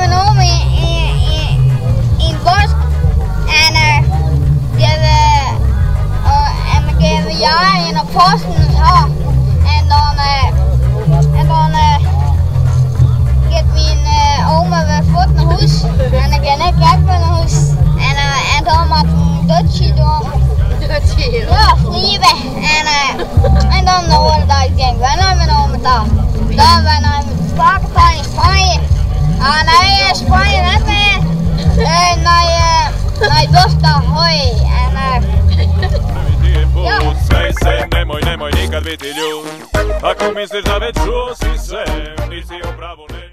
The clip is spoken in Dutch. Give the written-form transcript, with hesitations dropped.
genomen in het bos. En dan geven we ja in de posten en zo. En dan gaat mijn oma weer voort naar huis. En dan ga ik ook weer naar huis. En dan moet een dutje doen. Ja, vliegen. En dan de hele dag denk ik, waar naar mijn oma daar? Dan ben ik met Pakistan in Spanje. Nee, Spanje net meer. Naar Dosta, hoi. Sve, nemoj nikad biti ljud. Ako misliš da već čuo si sve, nisi u pravu ne.